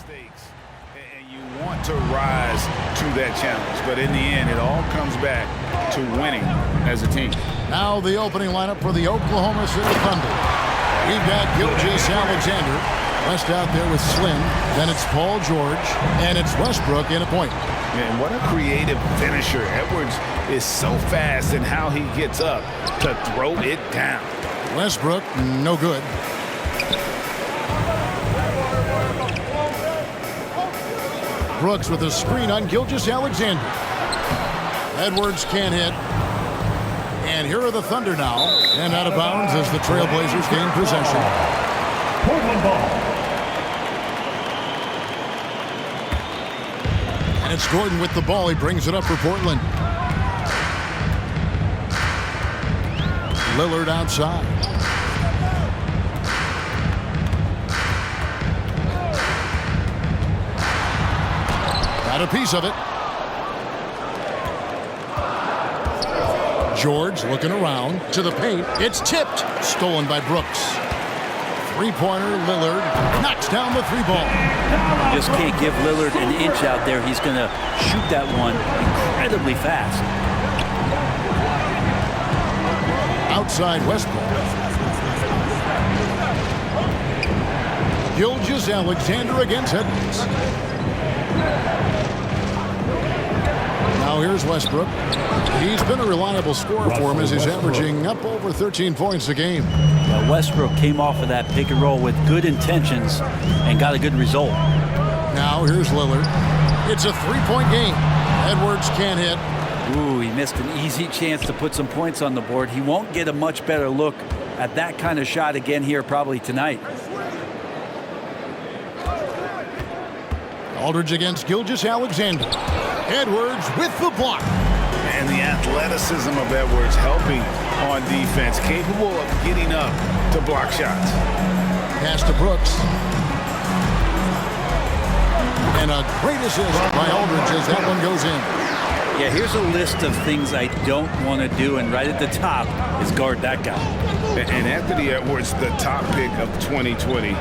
stakes, and you want to rise to that challenge. But in the end, it all comes back to winning as a team. Now the opening lineup for the Oklahoma City Thunder. We've got Gilgeous-Alexander. West out there with Slim. Then it's Paul George. And it's Westbrook in a point. Man, what a creative finisher. Edwards is so fast in how he gets up to throw it down. Westbrook, no good. Brooks with a screen on Gilgeous-Alexander. Edwards can't hit. And here are the Thunder now. And out of bounds as the Trailblazers gain possession. Portland ball. And it's Gordon with the ball. He brings it up for Portland. Lillard outside. Got a piece of it. George looking around to the paint. It's tipped. Stolen by Brooks. Three-pointer, Lillard knocks down the three ball. Just can't give Lillard an inch out there. He's going to shoot that one incredibly fast. Outside Westbrook. Gilgeous-Alexander against Edwards. Now here's Westbrook. He's been a reliable scorer for him as he's averaging up over 13 points a game. Now Westbrook came off of that pick and roll with good intentions and got a good result. Now here's Lillard. It's a three-point game. Edwards can't hit. Ooh, he missed an easy chance to put some points on the board. He won't get a much better look at that kind of shot again here probably tonight. Aldridge against Gilgeous-Alexander. Edwards with the block. And the athleticism of Edwards helping on defense, capable of getting up to block shots. Pass to Brooks. And a great assist by Aldridge as that one goes in. Yeah, here's a list of things I don't want to do, and right at the top is guard that guy. And Anthony Edwards, the top pick of 2020.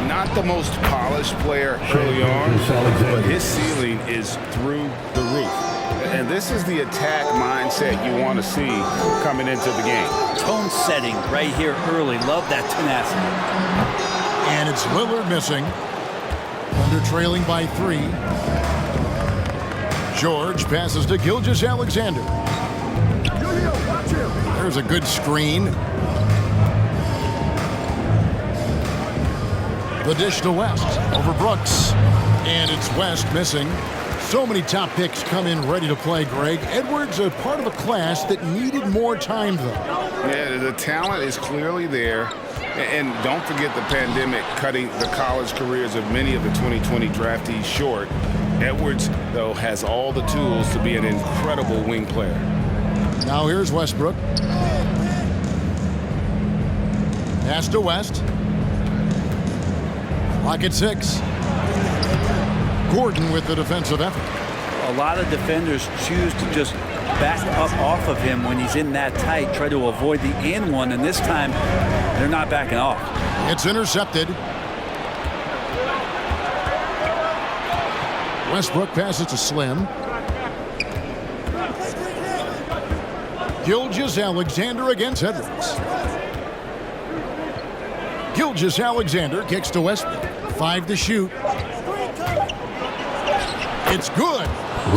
Not the most polished player early on, but his ceiling is through the roof. And this is the attack mindset you want to see coming into the game. Tone setting right here early. Love that tenacity. And it's Lillard missing. Thunder trailing by 3. George passes to Gilgeous-Alexander. There's a good screen. The dish to West over Brooks. And it's West missing. So many top picks come in ready to play, Greg. Edwards a part of a class that needed more time, though. Yeah, the talent is clearly there. And don't forget the pandemic cutting the college careers of many of the 2020 draftees short. Edwards, though, has all the tools to be an incredible wing player. Now here's Westbrook. Pass to West. Clock at 6. Gordon with the defensive effort. A lot of defenders choose to just back up off of him when he's in that tight, try to avoid the and one, and this time they're not backing off. It's intercepted. Westbrook passes to Slim. Gilgeous-Alexander against Edwards. Gilgeous-Alexander kicks to Westbrook. 5 to shoot. It's good.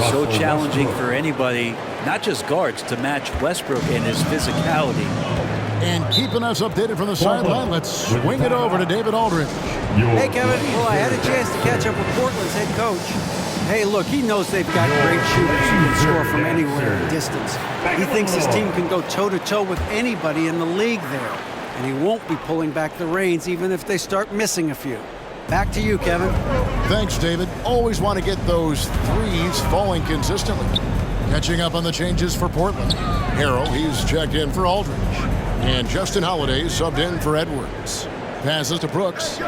So challenging for anybody, not just guards, to match Westbrook and his physicality. And keeping us updated from the sideline, let's swing it over to David Aldridge. Hey, Kevin. Well, I had a chance to catch up with Portland's head coach. Hey, look, he knows they've got great shooters who can score from anywhere in distance. He thinks his team can go toe-to-toe with anybody in the league there. And he won't be pulling back the reins even if they start missing a few. Back to you, Kevin. Thanks, David. Always want to get those threes falling consistently. Catching up on the changes for Portland. Harrell, he's checked in for Aldridge. And Justin Holiday subbed in for Edwards. Passes to Brooks.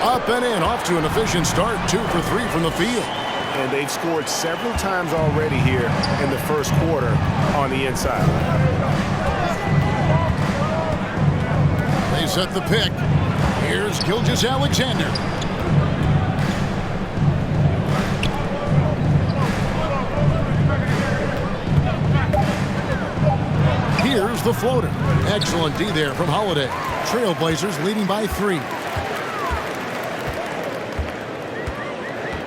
Up and in, off to an efficient start. 2 for 3 from the field. And they've scored several times already here in the first quarter on the inside. They set the pick. Here's Gilgeous-Alexander. Here's the floater. Excellent D there from Holiday. Trailblazers leading by 3.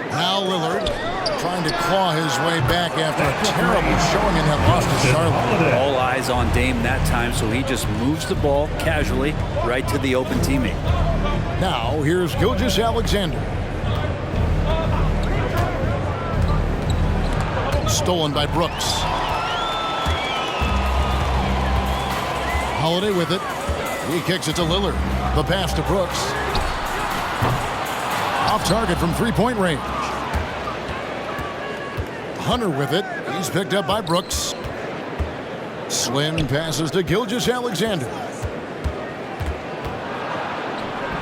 Now Lillard trying to claw his way back after a terrible showing in that loss to Charlotte. All eyes on Dame that time, so he just moves the ball casually right to the open teammate. Now here's Gilgeous-Alexander. Stolen by Brooks. Holiday with it. He kicks it to Lillard. The pass to Brooks. Off target from three-point range. Hunter with it. He's picked up by Brooks. Slim passes to Gilgeous-Alexander.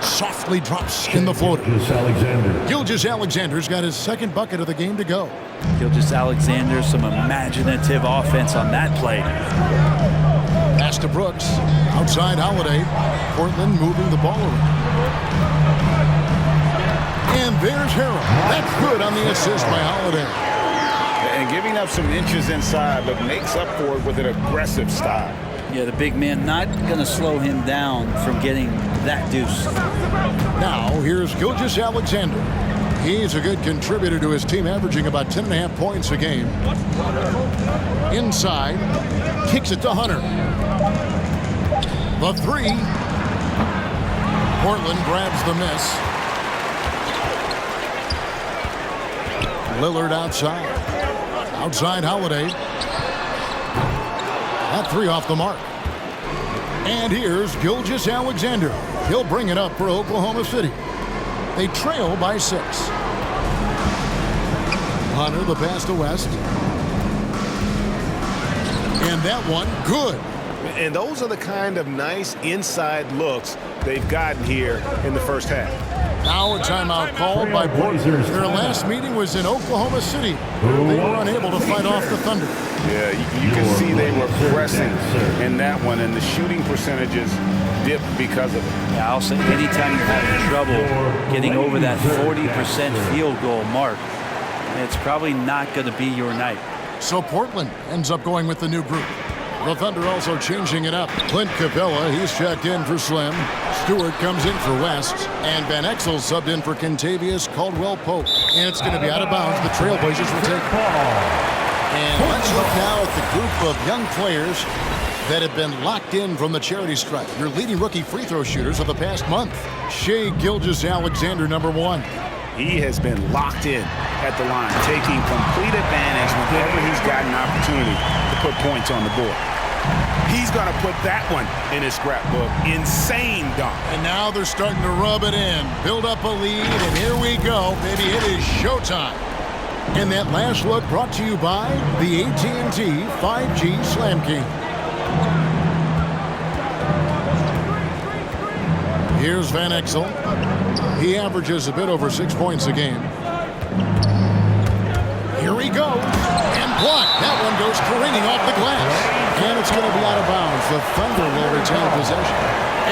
Softly drops in the floater. Gilgeous-Alexander's got his second bucket of the game to go. Gilgeous-Alexander, some imaginative offense on that play. Pass to Brooks. Outside Holiday. Portland moving the ball around. And there's Harrell. That's good on the assist by Holiday. And giving up some inches inside, but makes up for it with an aggressive style. Yeah, the big man not going to slow him down from getting that deuce. Now, here's Gilgeous-Alexander. He's a good contributor to his team, averaging about 10.5 points a game. Inside, kicks it to Hunter. The 3. Portland grabs the miss. Lillard outside. Outside Holiday. That 3 off the mark. And here's Gilgeous-Alexander. He'll bring it up for Oklahoma City. They trail by 6. Hunter, the pass to West. And that one, good. And those are the kind of nice inside looks they've gotten here in the first half. Now a timeout called by Portland. Their last meeting was in Oklahoma City. They were unable to fight off the Thunder. Yeah, you can see they were pressing in that one, and the shooting percentages dipped because of it. Yeah, I'll say anytime you're having trouble getting over that 40% field goal mark, it's probably not going to be your night. So Portland ends up going with the new group. The Thunder also changing it up. Clint Capella, he's checked in for Slim. Stewart comes in for West. And Van Exel subbed in for Kentavious Caldwell-Pope. And it's going to be out of bounds. The Trailblazers will take ball. And let's look now at the group of young players that have been locked in from the charity stripe. Your leading rookie free throw shooters of the past month. Shai Gilgeous-Alexander, number 1. He has been locked in at the line, taking complete advantage whenever he's got an opportunity to put points on the board. He's going to put that one in his scrapbook. Insane dunk. And now they're starting to rub it in, build up a lead, and here we go, baby. It is showtime. And that last look brought to you by the AT&T 5G Slam King. Here's Van Exel. He averages a bit over 6 points a game. Here he goes. And blocked. That one goes careening off the glass. And it's going to be out of bounds. The Thunder will retain possession.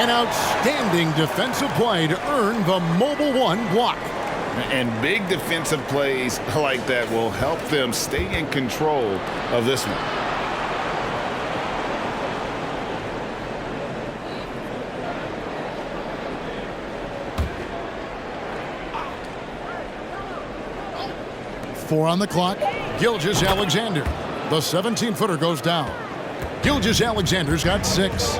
An outstanding defensive play to earn the Mobile One block. And big defensive plays like that will help them stay in control of this one. Four on the clock. Gilgeous-Alexander. The 17-footer goes down. Gilgeous-Alexander's got 6.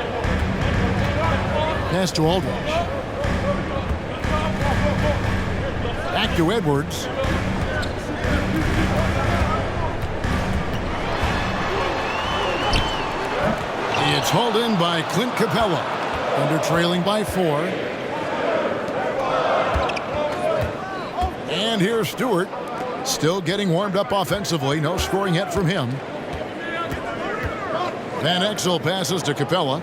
Pass to Aldridge. Back to Edwards. It's hauled in by Clint Capella. Under trailing by 4. And here's Stewart. Still getting warmed up offensively. No scoring yet from him. Van Exel passes to Capella.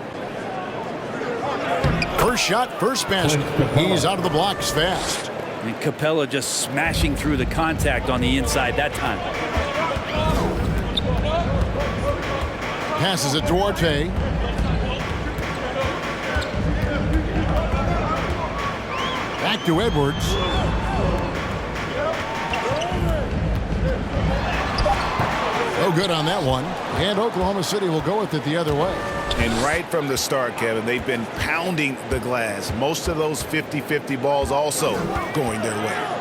First shot, first basket. He's out of the blocks fast. And Capella just smashing through the contact on the inside that time. Passes it Duarte. to Edwards. No good on that one. And Oklahoma City will go with it the other way. And right from the start, Kevin, they've been pounding the glass. Most of those 50-50 balls also going their way.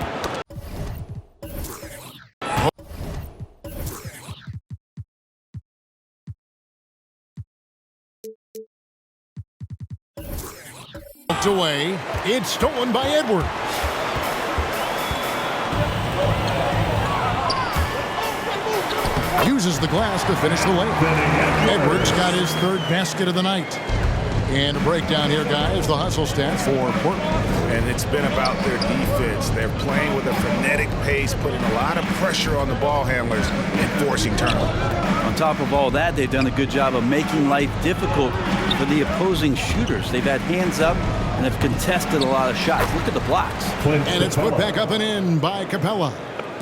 Away. It's stolen by Edwards. Uses the glass to finish the lane. Edwards got his third basket of the night. And a breakdown here, guys. The hustle stats for Portland. And it's been about their defense. They're playing with a frenetic pace, putting a lot of pressure on the ball handlers and forcing turnovers. On top of all that, they've done a good job of making life difficult for the opposing shooters. They've had hands up and have contested a lot of shots. Look at the blocks. And it's put back up and in by Capella.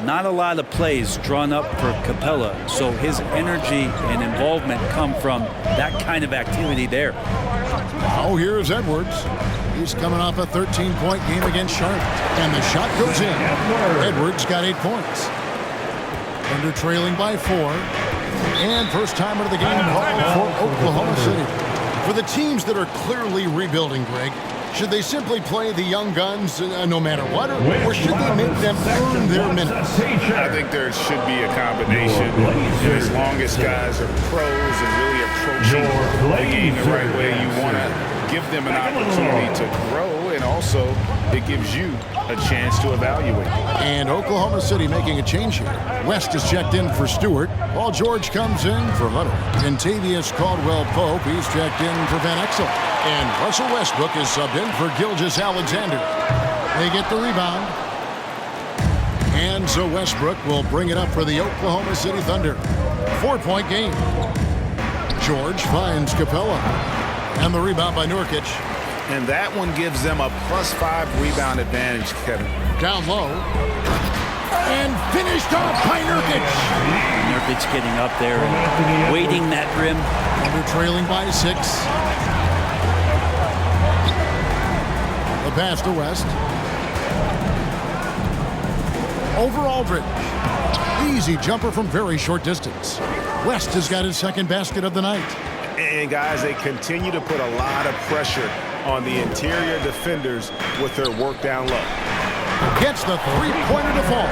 Not a lot of plays drawn up for Capella, so his energy and involvement come from that kind of activity there. Now here's Edwards. He's coming off a 13-point game against Charlotte. And the shot goes in. Edwards got 8 points. Thunder trailing by 4. And first time out of the game called for Oklahoma City. For the teams that are clearly rebuilding, Greg, should they simply play the young guns no matter what, or should they make them earn their minutes? I think there should be a combination. As long as guys are pros and really approaching the game the right way, you want to give them an opportunity to grow, and also it gives you a chance to evaluate. And Oklahoma City making a change here. West is checked in for Stewart, while George comes in for Hunter. Kentavious Caldwell-Pope, he's checked in for Van Exel. And Russell Westbrook is subbed in for Gilgeous-Alexander. They get the rebound. And so Westbrook will bring it up for the Oklahoma City Thunder. 4-point game. George finds Capella. And the rebound by Nurkic. And that one gives them a +5 rebound advantage, Kevin. Down low. And finished off by Nurkic. Nurkic getting up there and waiting that rim. Thunder trailing by 6. The pass to West. Over Aldridge. Easy jumper from very short distance. West has got his second basket of the night. And guys, they continue to put a lot of pressure on the interior defenders with their work down low. Gets the three-pointer to fall.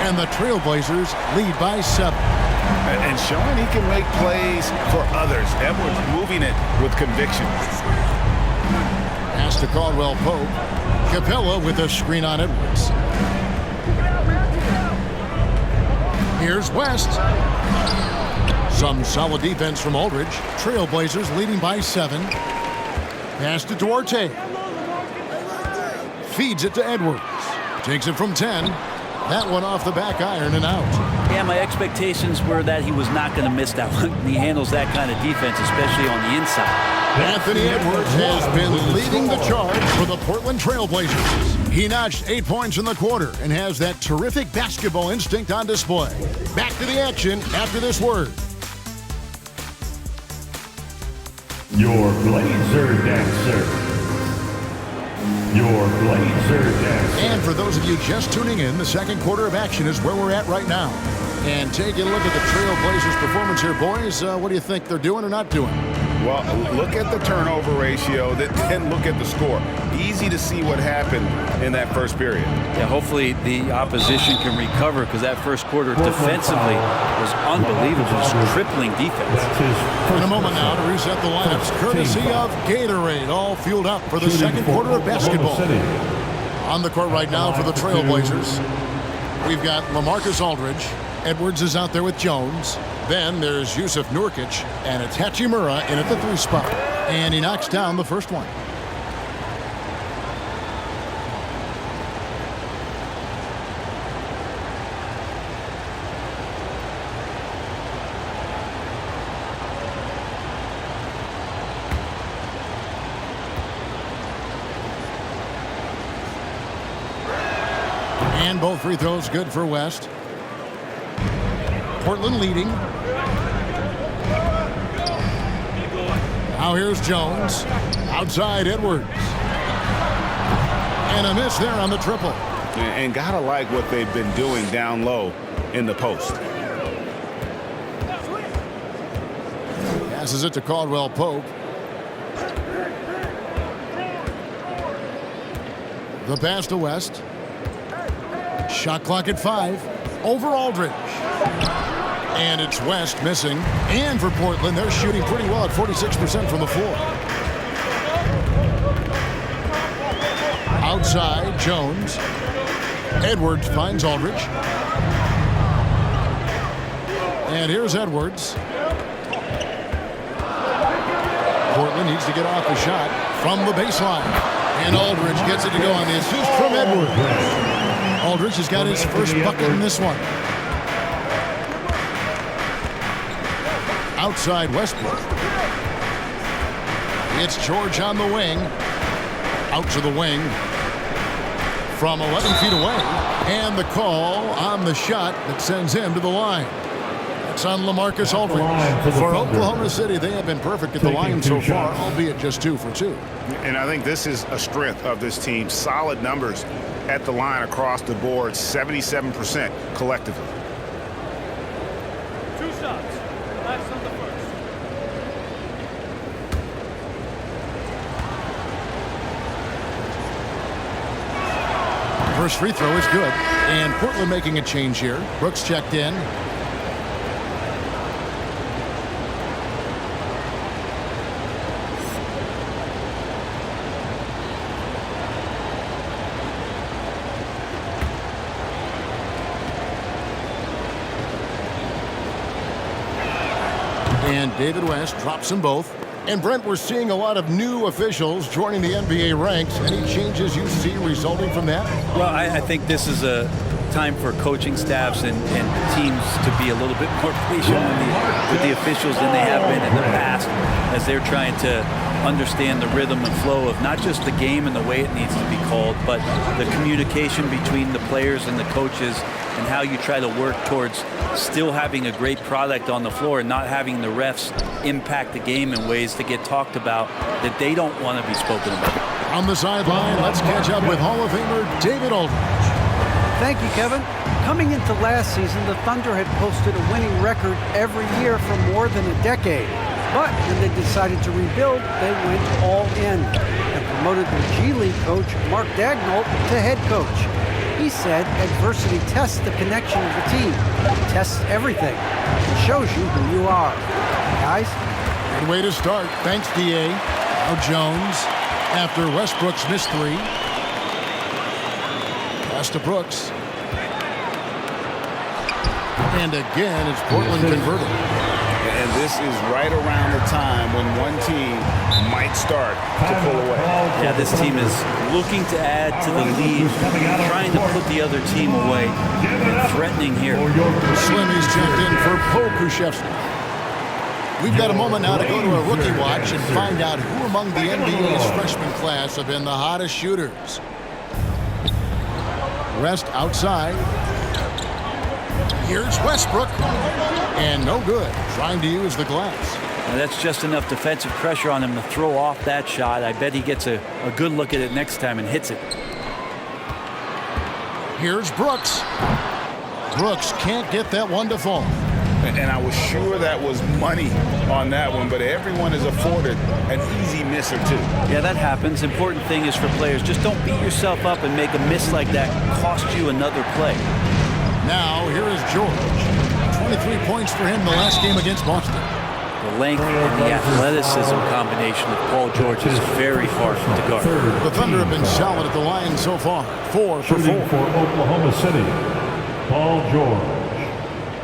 And the Trailblazers lead by 7. And showing he can make plays for others. Edwards moving it with conviction. Pass to Caldwell-Pope. Capella with a screen on Edwards. Here's West. Some solid defense from Aldridge. Trailblazers leading by 7. Pass to Duarte. Feeds it to Edwards. Takes it from 10. That one off the back iron and out. Yeah, my expectations were that he was not going to miss that one. He handles that kind of defense, especially on the inside. Anthony Edwards has been leading the charge for the Portland Trailblazers. He notched 8 points in the quarter and has that terrific basketball instinct on display. Back to the action after this word. Your Blazer Dancer. Your Blazer Dancer. And for those of you just tuning in, the second quarter of action is where we're at right now. And taking a look at the Trailblazers' performance here, boys, what do you think they're doing or not doing? Well, look at the turnover ratio, then look at the score. Easy to see what happened in that first period. Yeah, hopefully the opposition can recover, because that first quarter defensively was unbelievable. Just crippling defense. In a moment now to reset the lineups, courtesy of Gatorade, all fueled up for the second quarter of basketball. On the court right now for the Trailblazers, we've got LaMarcus Aldridge. Edwards is out there with Jones. Then there's Yusuf Nurkic, and it's Hachimura in at the 3 spot. And he knocks down the first one. And both free throws good for West. Portland leading. Now here's Jones. Outside Edwards. And a miss there on the triple. And gotta like what they've been doing down low in the post. Passes it to Caldwell Pope. The pass to West. Shot clock at 5. Over Aldridge. And it's West missing. And for Portland, they're shooting pretty well at 46% from the floor. Outside, Jones. Edwards finds Aldridge. And here's Edwards. Portland needs to get off the shot from the baseline. And Aldridge gets it to go on the assist from Edwards. Aldridge has got his first bucket in this one. Outside Westbrook. It's George on the wing. Out to the wing. From 11 feet away. And the call on the shot that sends him to the line. It's on LaMarcus Aldridge. For Oklahoma City, they have been perfect at the line so far, albeit just 2 for 2. And I think this is a strength of this team. Solid numbers at the line across the board, 77% collectively. 2 shots. Last on the first. First free throw is good. And Portland making a change here. Brooks checked in. And David West drops them both. And Brent, we're seeing a lot of new officials joining the NBA ranks. Any changes you see resulting from that? Well, I think this is a time for coaching staffs and teams to be a little bit more patient with the officials than they have been in the past, as they're trying to understand the rhythm and flow of not just the game and the way it needs to be called, but the communication between the players and the coaches, and how you try to work towards still having a great product on the floor and not having the refs impact the game in ways that get talked about that they don't want to be spoken about. On the sideline, let's catch up with Hall of Famer David Aldridge. Thank you, Kevin. Coming into last season, the Thunder had posted a winning record every year for more than a decade. But when they decided to rebuild, they went all in and promoted their G League coach, Mark Daigneault, to head coach. He said adversity tests the connection of the team, tests everything, and shows you who you are. Guys? Good way to start. Thanks, D.A. Now Jones after Westbrook's missed 3. Pass to Brooks. And again, it's Portland converted. And this is right around the time when one team might start to pull away. Yeah, this team is looking to add to the lead, trying to put the other team away, and threatening here. Slimmy's checked in for Pokuševski. We've got a moment now to go to a rookie watch and find out who among the NBA's freshman class have been the hottest shooters. West outside. Here's Westbrook. And no good. Trying to use the glass. Now that's just enough defensive pressure on him to throw off that shot. I bet he gets a good look at it next time and hits it. Here's Brooks. Brooks can't get that one to fall. And I was sure that was money on that one, but everyone is afforded an easy miss or two. Yeah, that happens. Important thing is for players, just don't beat yourself up and make a miss like that cost you another play. Now, here is George. 23 points for him the last game against Boston. The length and the athleticism combination of Paul George is very hard to guard. The Thunder have been solid at the line so far. 4 for 4. Shooting for Oklahoma City, Paul George.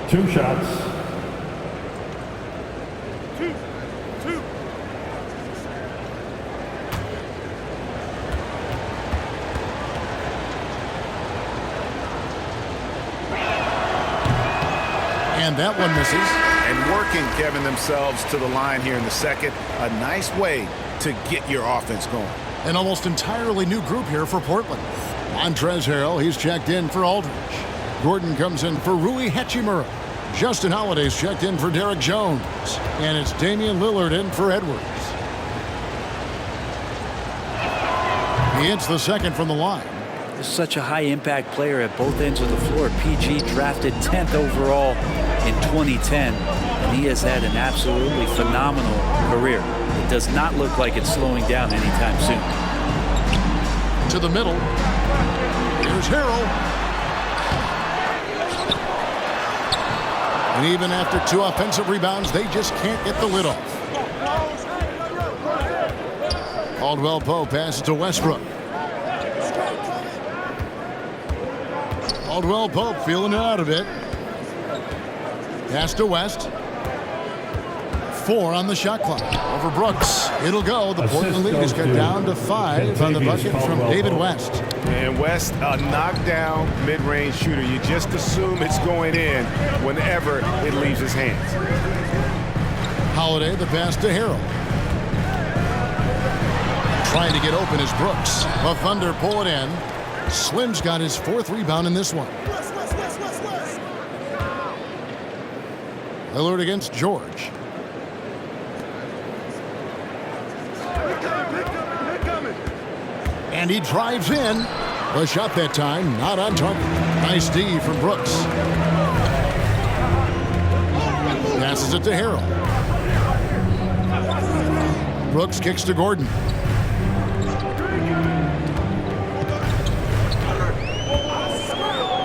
2 shots. 2. And that one misses. And working, Kevin, themselves to the line here in the second. A nice way to get your offense going. An almost entirely new group here for Portland. Montrezl Harrell, he's checked in for Aldridge. Gordon comes in for Rui Hachimura. Justin Holiday's checked in for Derek Jones. And it's Damian Lillard in for Edwards. He hits the second from the line. He's such a high-impact player at both ends of the floor. PG drafted 10th overall in 2010, and he has had an absolutely phenomenal career. It does not look like it's slowing down anytime soon. To the middle. Here's Harrell. And even after 2 offensive rebounds, they just can't get the lid off. Caldwell Pope passes to Westbrook. Caldwell Pope feeling it out a bit. Pass to West. 4 on the shot clock. Over Brooks. It'll go. The Portland lead is cut down to 5 on the bucket from David West. And West, a knockdown mid-range shooter. You just assume it's going in whenever it leaves his hands. Holiday, the pass to Harrell. Trying to get open is Brooks. The Thunder pull it in. Slim's got his 4th rebound in this one. Lillard against George. And he drives in. The shot that time, not on target. Nice D from Brooks. Passes it to Harrell. Brooks kicks to Gordon.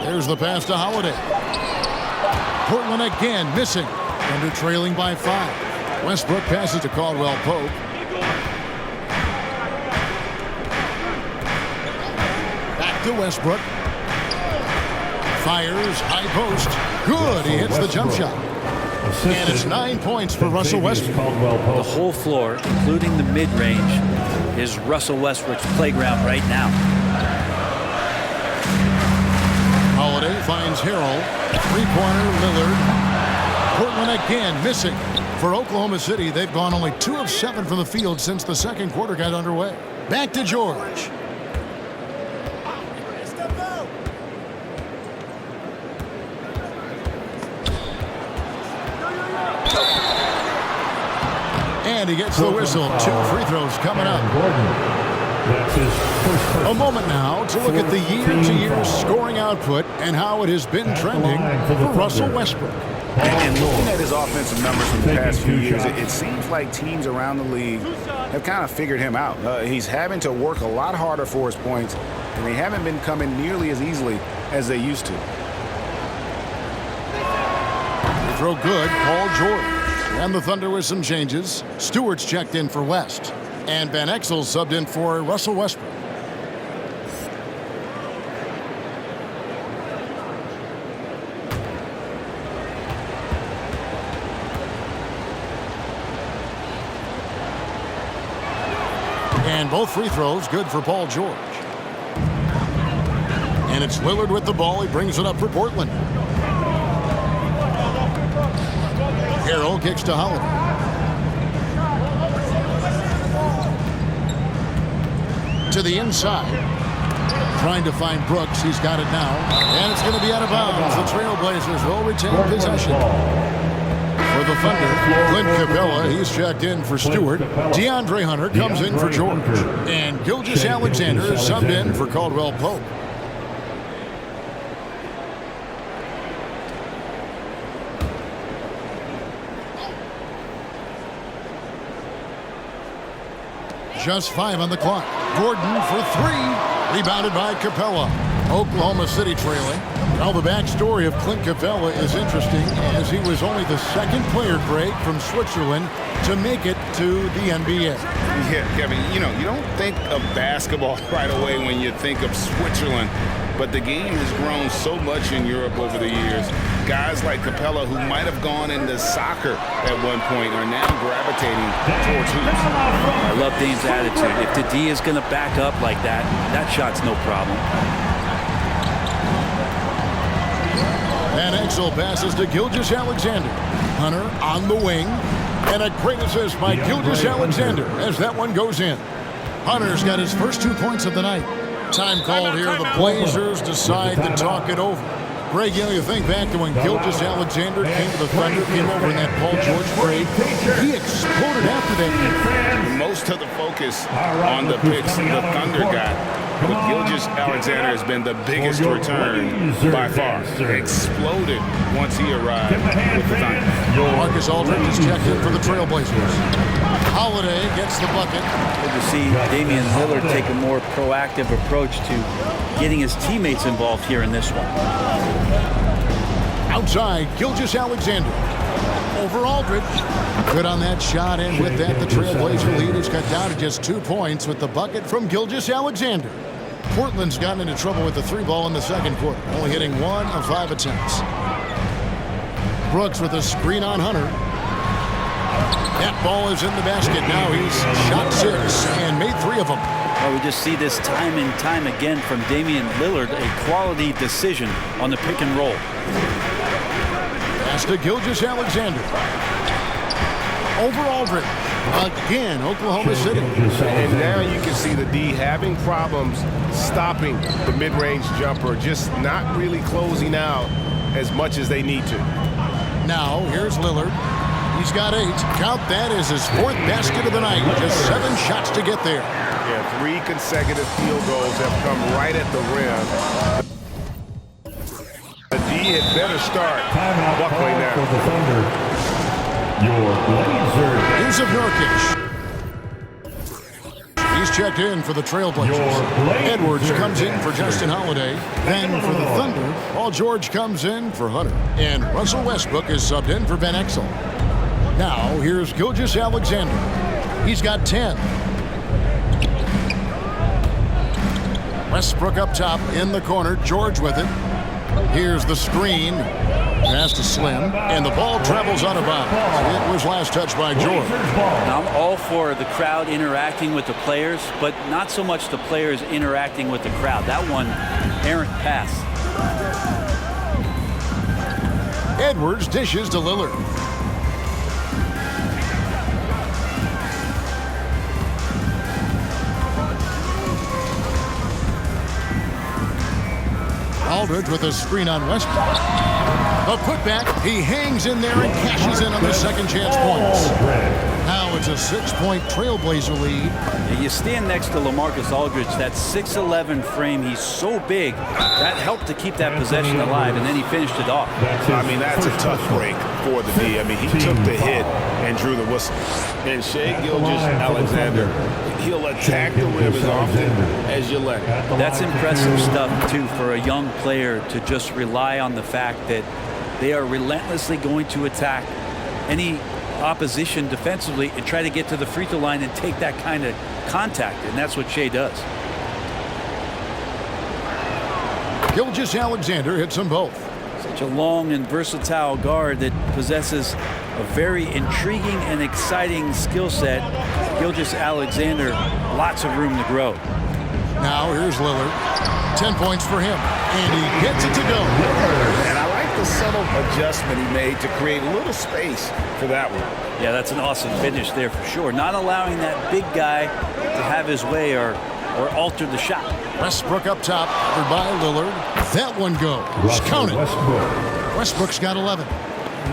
There's the pass to Holiday. Portland again missing. Thunder trailing by 5. Westbrook passes to Caldwell Pope. Back to Westbrook. Fires, high post. Good, he hits the jump shot. And it's 9 points for Russell Westbrook. The whole floor, including the mid-range, is Russell Westbrook's playground right now. Holiday finds Harrell. 3-pointer, Lillard. Portland again missing. For Oklahoma City, they've gone only 2 of 7 from the field since the second quarter got underway. Back to George. And he gets the whistle. 2 free throws coming up. A moment now to look at the year-to-year scoring output and how it has been trending for Russell Westbrook. And looking at his offensive numbers from the past few years, it seems like teams around the league have kind of figured him out. He's having to work a lot harder for his points, and they haven't been coming nearly as easily as they used to. Throw good, Paul George. And the Thunder with some changes. Stewart's checked in for West. And Van Exel subbed in for Russell Westbrook. And both free throws good for Paul George. And it's Lillard with the ball. He brings it up for Portland. Harrell kicks to Holiday. To the inside. Trying to find Brooks. He's got it now. And it's going to be out of bounds. The Trailblazers will retain possession. For the Thunder, Clint Capella, he's checked in for Stewart. DeAndre Hunter comes in for George. And Gilgeous-Alexander is subbed in for Caldwell Pope. Just 5 on the clock. Gordon for 3. Rebounded by Capella. Oklahoma City trailing. Now the backstory of Clint Capella is interesting, as he was only the second player, Greg, from Switzerland to make it to the NBA. Yeah, Kevin, you don't think of basketball right away when you think of Switzerland, but the game has grown so much in Europe over the years. Guys like Capella, who might have gone into soccer at one point, are now gravitating towards hoops. I love Dane's attitude. If the D is going to back up like that, that shot's no problem. Van Exel passes to Gilgeous-Alexander. Hunter on the wing. And a great assist by Gilgeous-Alexander as that one goes in. Hunter's got his first 2 points of the night. Time called here. The Blazers decide to talk it over. Greg, you think back to when Gilgeous-Alexander came to the Thunder, came over in that Paul George trade. He exploded after that. Most of the focus on the picks the Thunder got, but Gilgeous-Alexander has been the biggest return by far. Exploded once he arrived with the Thunder. Marcus Aldridge is checked in for the Trailblazers. Holiday gets the bucket. Good to see Damian Lillard take a more proactive approach to getting his teammates involved here in this one. Outside, Gilgeous-Alexander. Over Aldridge. Good on that shot, and with that, the Trailblazer lead is cut down to just 2 points with the bucket from Gilgeous-Alexander. Portland's gotten into trouble with the 3-ball in the second quarter, only hitting 1 of 5 attempts. Brooks with a screen on Hunter. That ball is in the basket. Now he's shot 6 and made 3 of them. Well, we just see this time and time again from Damian Lillard, a quality decision on the pick and roll. Pass to Gilgeous-Alexander. Over Aldridge. Again, Oklahoma City. And now you can see the D having problems stopping the mid-range jumper, just not really closing out as much as they need to. Now, here's Lillard. He's got 8. Count that as his 4th basket of the night. Just 7 shots to get there. Yeah, 3 consecutive field goals have come right at the rim. The D had better start buckling now. For the Thunder, your Blazers. Here's of Nurkic. He's checked in for the Trailblazers. Edwards comes in for Justin Holiday. Then for the Thunder, Paul George comes in for Hunter. And Russell Westbrook is subbed in for Ben Exel. Now, here's Gilgeous-Alexander. He's got 10. Westbrook up top in the corner. George with it. Here's the screen. Pass to Slim. And the ball travels out of bounds. It was last touched by George. Now, I'm all for the crowd interacting with the players, but not so much the players interacting with the crowd. That one, errant pass. Edwards dishes to Lillard. Aldridge with a screen on Westbrook. A putback. He hangs in there and cashes in on the second chance points. Now it's a 6-point Trailblazer lead. You stand next to LaMarcus Aldridge, that 6'11" frame, he's so big. That helped to keep that possession alive, and then he finished it off. I mean, that's a tough break for the D. I mean, he took the hit and drew the whistle. And Shai Gilgeous-Alexander, he'll attack the rim as often as you let him. That's impressive stuff, too, for a young player to just rely on the fact that they are relentlessly going to attack any opposition defensively and try to get to the free throw line and take that kind of contact, and that's what Shai does. Gilgeous-Alexander hits them both. Such a long and versatile guard that possesses a very intriguing and exciting skill set. Gilgeous-Alexander, lots of room to grow. Now here's Lillard. 10 points for him, and he gets it to go. And I like the subtle adjustment he made to create a little space for that one. Yeah, that's an awesome finish there for sure. Not allowing that big guy to have his way or alter the shot. Westbrook up top, covered by Lillard. That one goes. Count it. Westbrook's got 11.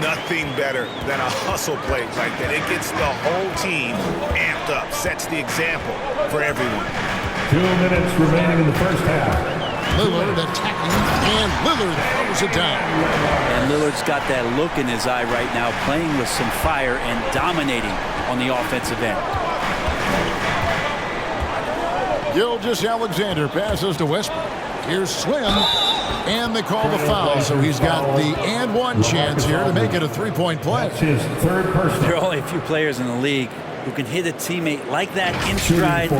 Nothing better than a hustle play like that. It gets the whole team amped up, sets the example for everyone. 2 minutes remaining in the first half. Lillard attacking, and Lillard throws it down. And Lillard's got that look in his eye right now, playing with some fire and dominating on the offensive end. Gilgeous-Alexander passes to Westbrook. Here's Slim, and they call the foul, so he's got the and one chance here to make it a 3-point play. That's his third personal. There are only a few players in the league who can hit a teammate like that in stride.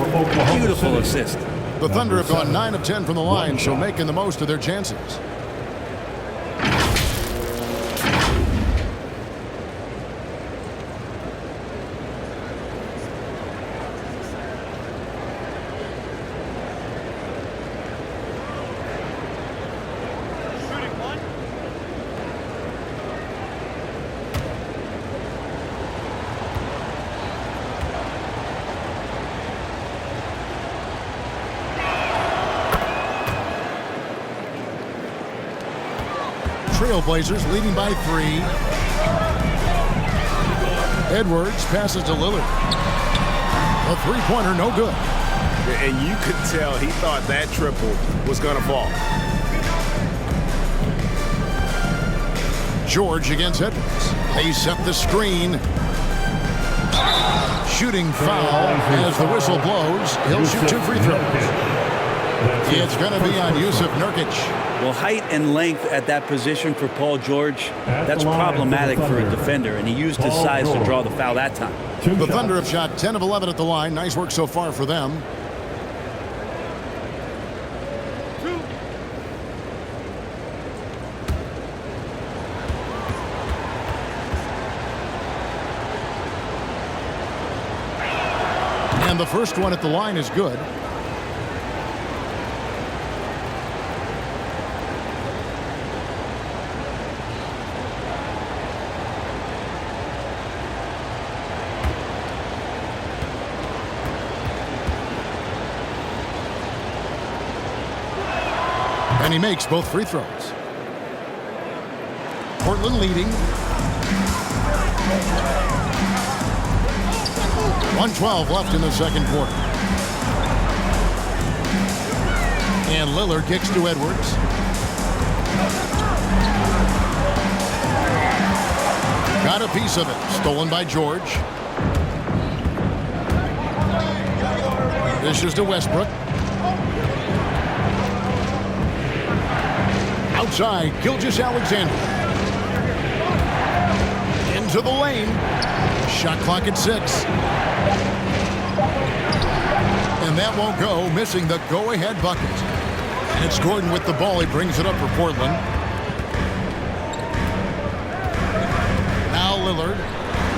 Beautiful assist. The Thunder have gone 9 of 10 from the line, so making the most of their chances. Trailblazers leading by 3. Edwards passes to Lillard. A three-pointer, no good. And you could tell he thought that triple was going to fall. George against Edwards. They set the screen. Shooting foul as the whistle blows. He'll shoot 2 free throws. It's going to be on Yusuf Nurkic. Well, height and length at that position for Paul George, that's problematic for a defender, and he used his size to draw the foul that time. The Thunder have shot 10 of 11 at the line. Nice work so far for them. And the first one at the line is good. And he makes both free throws. Portland leading. 1:12 left in the second quarter. And Lillard kicks to Edwards. Got a piece of it. Stolen by George. Dishes to Westbrook. Outside, Gilgeous-Alexander. Into the lane. Shot clock at 6. And that won't go, missing the go-ahead bucket. And it's Gordon with the ball. He brings it up for Portland. Now Lillard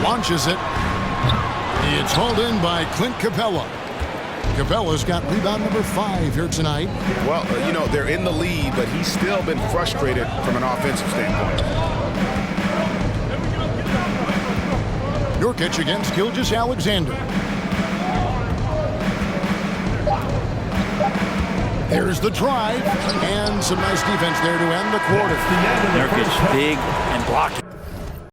launches it. It's hauled in by Clint Capella. Capella's got rebound number 5 here tonight. Well, you know, they're in the lead, but he's still been frustrated from an offensive standpoint. Nurkic against Gilgeous-Alexander. There's the drive, and some nice defense there to end the quarter. Nurkic big and blocking.